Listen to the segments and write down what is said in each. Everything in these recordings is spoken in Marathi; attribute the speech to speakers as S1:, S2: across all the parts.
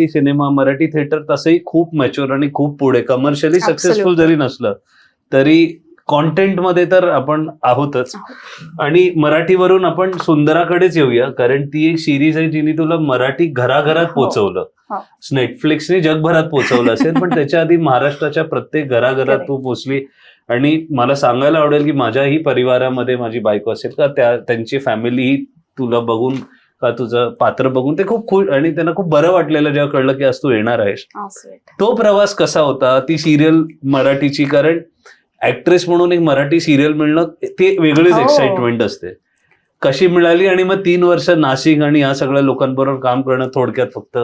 S1: मराठी सिनेमा, मराठी थिएटर तसंही खूप मॅच्युअर आणि खूप पुढे, कमर्शियली सक्सेसफुल जरी नसलं तरी कॉन्टेंटमध्ये तर आपण आहोतच. आणि मराठीवरून आपण सुंदराकडेच येऊया, कारण ती एक सिरीज आहे जिने तुला मराठी घराघरात पोहोचवलं. नेटफ्लिक्सने जगभरात पोहोचवलं असेल, पण त्याच्या आधी महाराष्ट्राच्या प्रत्येक घराघरात तू पोहोचली. आणि मला सांगायला आवडेल की माझ्याही परिवारामध्ये माझी बायको असेल का त्यांची फॅमिली तुला बघून का तुझं पात्र बघून ते खूप खुश आणि त्यांना खूप बरं वाटलेलं जेव्हा कळलं की आज तू येणार आहेस. तो प्रवास कसा होता, ती सिरियल मराठीची, कारण ऍक्ट्रेस म्हणून एक मराठी सिरियल मिळणं ते वेगळीच एक्साइटमेंट असते, कशी मिळाली? आणि मग 3 वर्ष नाशिक आणि या सगळ्या लोकांबरोबर काम करणं थोडक्यात फक्त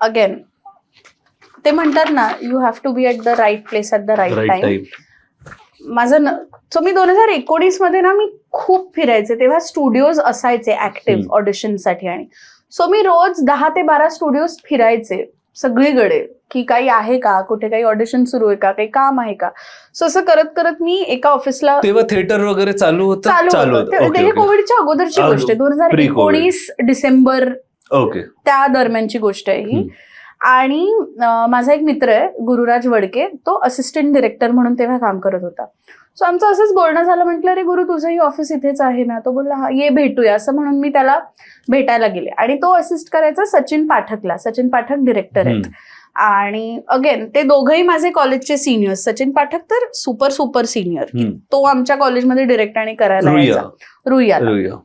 S2: अगेन ते म्हणतात ना, you have to be at the right place at the right time. माझं सो मी 2019 मध्ये ना मी खूप फिरायचे, तेव्हा स्टुडिओज असायचे ऍक्टिव्ह ऑडिशनसाठी, आणि सो मी रोज 10 ते 12 स्टुडिओज फिरायचे सगळीकडे की काही आहे का, कुठे काही ऑडिशन सुरू आहे का, काही काम आहे का. सो असं करत करत मी एका ऑफिसला,
S1: तेव्हा थिएटर वगैरे चालू होतं.
S2: ते कोविडच्या अगोदरची गोष्ट आहे, 2019 डिसेंबर त्या दरम्यानची गोष्ट आहे ही. आणि माझा एक मित्र आहे गुरुराज वडके, तो असिस्टंट डिरेक्टर म्हणून तेव्हा काम करत होता. सो आमचं असंच बोलणं झालं, म्हटलं अरे गुरु तुझंही ऑफिस इथेच आहे ना, तो बोलला हा ये भेटूया, असं म्हणून मी त्याला भेटायला गेले. आणि तो असिस्ट करायचा सचिन पाठकला, सचिन पाठक डिरेक्टर आहेत. आणि अगेन ते दोघंही माझे कॉलेजचे सिनियर, सचिन पाठक तर सुपर सुपर सिनियर, तो आमच्या कॉलेजमध्ये डिरेक्ट आणि करायला यायचा रुईयाला.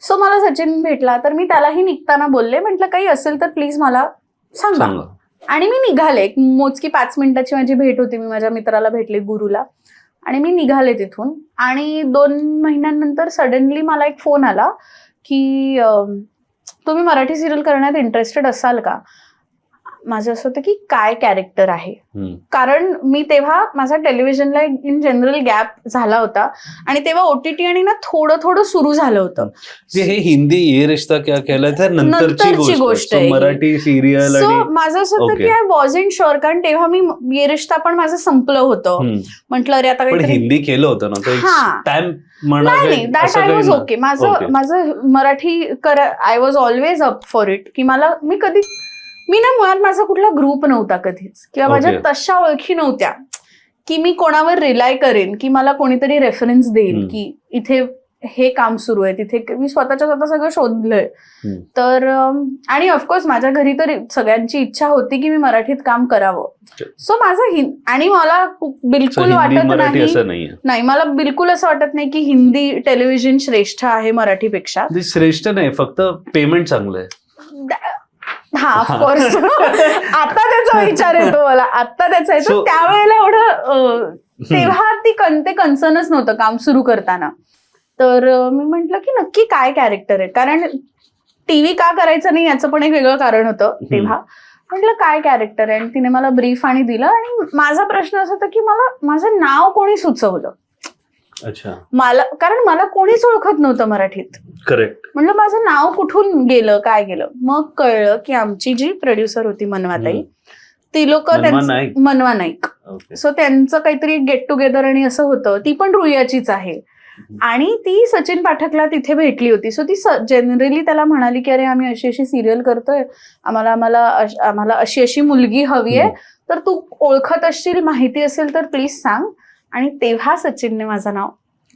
S2: सो मला सचिन भेटला तर मी त्यालाही निघताना बोलले, म्हटलं काही असेल तर प्लीज मला सांगा. आणि मी निघाले, एक मोजकी 5 मिनिटाची माझी भेट होती, मी माझ्या मित्राला भेटले गुरुला आणि मी निघाले तिथून. आणि 2 महिन्यांनंतर सडनली मला एक फोन आला की तुम्ही मराठी सिरियल करण्यात इंटरेस्टेड असाल का. माझं असं होतं की काय कॅरेक्टर आहे, कारण मी तेव्हा माझा टेलिव्हिजनला इन जनरल गॅप झाला होता आणि तेव्हा OTT आणि ना थोडं थोडं सुरू झालं होतं.
S1: हे हिंदी ये रिश्ता क्या कहलाता है नंतरची गोष्ट आहे, मराठी सिरियल.
S2: सो माझं असं होतं की आय वॉजंट शुअर, कारण तेव्हा मी ये रिश्ता पण माझं संपलं होतं. म्हटलं अरे आता काही
S1: हिंदी केलं होतं ना,
S2: नाही दॅट आय वॉज ओके. माझं Marathi I was always up for it, की मी ना मुळात माझा कुठला ग्रुप नव्हता कधीच, किंवा माझ्या तशा ओळखी नव्हत्या की मी कोणावर रिलाय करेन, की मला कोणीतरी रेफरन्स देईल की इथे हे काम सुरू आहे, तिथे मी स्वतः सगळं शोधलंय. तर आणि ऑफकोर्स माझ्या घरी तर सगळ्यांची इच्छा होती की मी मराठीत काम करावं. सो माझं आणि मला बिलकुल वाटत नाही, मला बिलकुल असं वाटत नाही की हिंदी टेलिव्हिजन श्रेष्ठ आहे मराठीपेक्षा.
S1: श्रेष्ठ नाही, फक्त पेमेंट चांगलं आहे.
S2: हा ऑफकोर्स आता त्याचा विचार येतो मला, आता त्याचा येतो. त्यावेळेला एवढं तेव्हा ते कन्सर्नच नव्हतं काम सुरू करताना. तर मी म्हंटल की नक्की काय कॅरेक्टर आहे, कारण टीव्ही का करायचं नाही याचं पण एक वेगळं कारण होतं तेव्हा. म्हटलं काय कॅरेक्टर आहे, आणि तिने मला ब्रीफ आणि दिलं. आणि माझा प्रश्न असा होता की मला माझं नाव कोणी सुचवलं. कारण मला कोणीच ओळखत नव्हतं मराठीत.
S1: करेक्ट.
S2: म्हटलं माझं नाव कुठून गेलं, काय गेलं. मग कळलं की आमची जी प्रोड्युसर होती मनवाताई, ती लोक मनवा नाईक, सो त्यांचं काहीतरी गेट टुगेदर आणि असं होतं. ती पण रुईयाचीच आहे आणि ती सचिन पाठकला तिथे भेटली होती. सो ती जनरली त्याला म्हणाली की अरे आम्ही अशी अशी सिरियल करतोय, आम्हाला अशी अशी मुलगी हवी आहे, तर तू ओळखत असशील, माहिती असेल तर प्लीज सांग. आणि तेव्हा सचिनने माझं नाव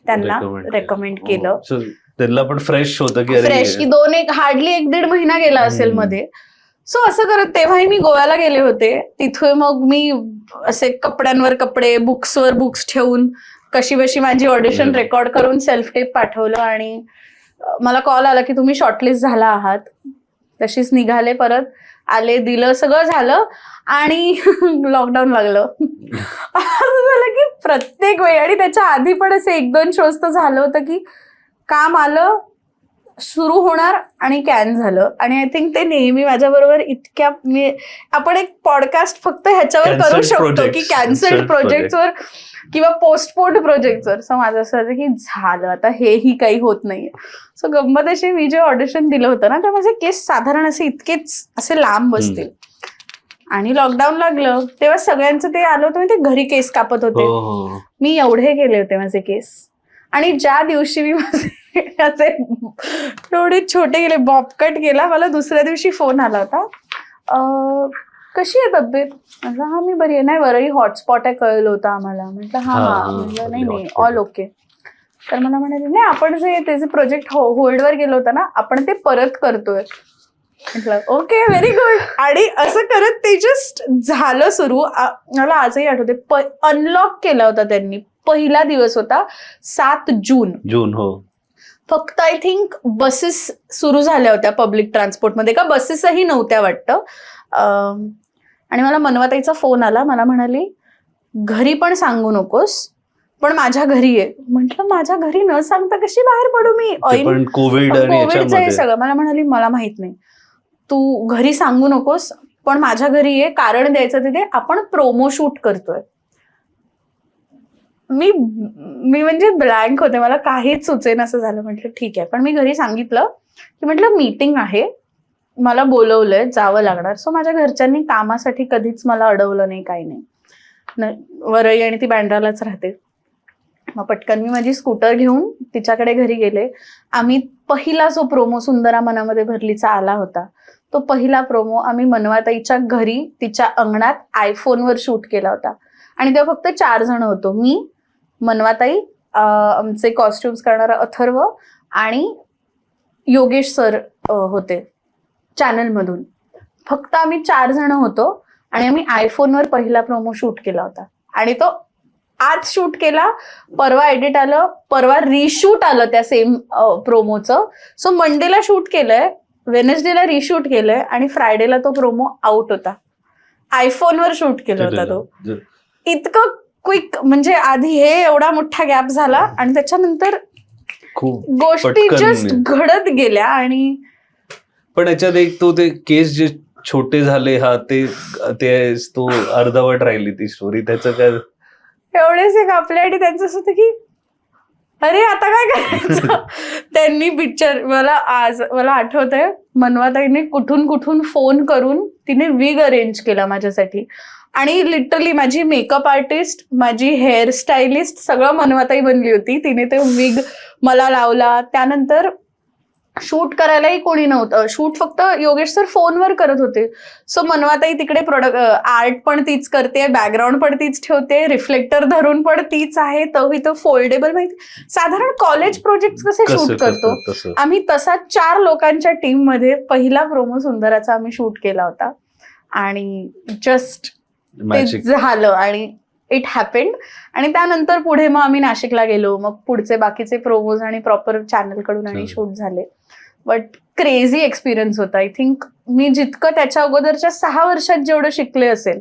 S2: त्यांना रेकमेंड केलं.
S1: त्यांना पण फ्रेश होतं की
S2: फ्रेश, की हार्डली 1-1.5 महिना गेला असेल मध्ये. सो असं करत तेव्हाही मी गोव्याला गेले होते. तिथे मग मी असे कपड्यांवर कपडे, बुक्सवर बुक्स ठेवून कशी बशी माझी ऑडिशन रेकॉर्ड करून सेल्फ टेप पाठवलं. आणि मला कॉल आला की तुम्ही शॉर्टलिस्ट झाला आहात. तशीच निघाले, परत आले, दिलं, सगळं झालं आणि लॉकडाऊन लागलं. असं झालं की प्रत्येक वेळी, आणि त्याच्या आधी पण असे 1-2 शोज तर झालं होतं की काम आलं, सुरू होणार आणि कॅन झालं. आणि आय थिंक ते नेहमी माझ्याबरोबर आपण एक पॉडकास्ट फक्त ह्याच्यावर करू शकतो की कॅन्सल्ड प्रोजेक्टवर किंवा पोस्टपोन्ड प्रोजेक्टवर. सो माझं असं होतं की झालं आता, हेही काही होत नाहीये. सो गंमत अशी, मी जे ऑडिशन दिलं होतं ना, तर माझे केस साधारण असे लांब बसतील. आणि लॉकडाऊन लागलं तेव्हा सगळ्यांचं ते आलं होतं, ते घरी केस कापत होते. मी एवढे केले होते माझे केस. आणि ज्या दिवशी मी माझे असे थोडे छोटे गेले, बॉबकट गेला. मला दुसऱ्या दिवशी फोन आला होता, कशी आहे तब्येत? म्हटलं हा मी बरी आहे. नाही वरही हॉटस्पॉट आहे कळलं होतं आम्हाला. म्हटलं हा म्हटलं नाही ऑल ओके. तर मला म्हणाले नाही आपण जे त्याचे प्रोजेक्ट होल्डवर गेलो होतं ना, आपण ते परत करतोय. म्हटलं ओके व्हेरी गुड. आणि असं करत ते जस्ट झालं सुरू. मला आजही आठवते, अनलॉक केला होता त्यांनी. पहिला दिवस होता 7 जून.
S1: हो.
S2: फक्त आय थिंक बसेस सुरू झाल्या होत्या पब्लिक ट्रान्सपोर्टमध्ये, का बसेसही नव्हत्या वाटतं. आणि मला मनवाताईचा फोन आला. मला म्हणाली घरी पण सांगू नकोस, पण माझ्या घरी आहे. म्हटलं माझ्या घरी न सांगता कशी बाहेर पडू मी? कोविडचं हे सगळं. मला म्हणाली मला माहित नाही, तू घरी सांगू नकोस, पण माझ्या घरी ये. कारण द्यायचं तिथे आपण प्रोमो शूट करतोय. मी म्हणजे ब्लँक होते, मला काहीच सुचेन असं झालं. म्हटलं ठीक आहे. पण मी घरी सांगितलं की म्हटलं मीटिंग आहे, मला बोलवलंय, जावं लागणार. सो माझ्या घरच्यांनी कामासाठी कधीच मला अडवलं नाही, काही नाही. वरई आणि ती बँड्रालाच राहते. मग पटकन मी माझी स्कूटर घेऊन तिच्याकडे घरी गेले. आम्ही पहिला जो प्रोमो सुंदरा मनामध्ये भरलीचा आला होता, तो पहिला प्रोमो आम्ही मनवाताईच्या घरी तिच्या अंगणात आयफोनवर शूट केला होता. आणि तेव्हा फक्त 4 जण होतो, मी, मनवाताई, आमचे कॉस्ट्युम्स करणारा अथर्व आणि योगेश सर होते चॅनलमधून. फक्त आम्ही 4 जण होतो आणि आम्ही आयफोनवर पहिला प्रोमो शूट केला होता. आणि तो आज शूट केला, परवा एडिट आलं, परवा रिशूट आलं त्या सेम प्रोमोचं. सो मंडेला शूट केलंय, वेनसडेला रिशूट केलंय आणि फ्रायडेला तो प्रोमो आउट होता. आयफोनवर शूट केला होता तो. इतकं क्विक, म्हणजे आधी हे एवढा मोठा गॅप झाला आणि त्याच्यानंतर गोष्टी जस्ट घडत गेल्या. आणि
S1: पण याच्यात एक तो ते केस जे छोटे झाले, हा ते तो अर्धवट राहिली ती स्टोरी. त्याचं काय
S2: एवढेच एक आपल्यासाठी त्यांचं असं होतं की अरे आता काय करायचं. त्यांनी पिक्चर, मला आठवतंय मनवाताईने कुठून फोन करून तिने विग अरेंज केला माझ्यासाठी. आणि लिटरली माझी मेकअप आर्टिस्ट, माझी हेअर स्टायलिस्ट सगळं मनवाताई बनली होती. तिने ते विग मला लावला. त्यानंतर शूट करायलाही कोणी नव्हतं. शूट फक्त योगेश सर फोनवर करत होते. सो मनवाताई तिकडे आर्ट पण तीच करते, बॅकग्राऊंड पण तीच ठेवते, रिफ्लेक्टर धरून पण तीच आहे. तो फोल्डेबल, माहिती साधारण कॉलेज प्रोजेक्ट कसे शूट करतो आम्ही, तसा 4 लोकांच्या टीम मध्ये पहिला प्रोमो सुंदराचा आम्ही शूट केला होता. आणि जस्ट ते झालं आणि इट हॅपेंड. आणि त्यानंतर पुढे मग आम्ही नाशिकला गेलो. मग पुढचे बाकीचे प्रोमोज आणि प्रॉपर चॅनल कडून आणि शूट झाले. बट क्रेझी एक्सपिरियन्स होता. आय थिंक मी जितकं त्याच्या अगोदरच्या 6 वर्षात जेवढं शिकले असेल,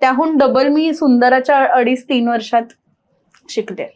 S2: त्याहून डबल मी सुंदराच्या 2.5-3 वर्षात शिकले.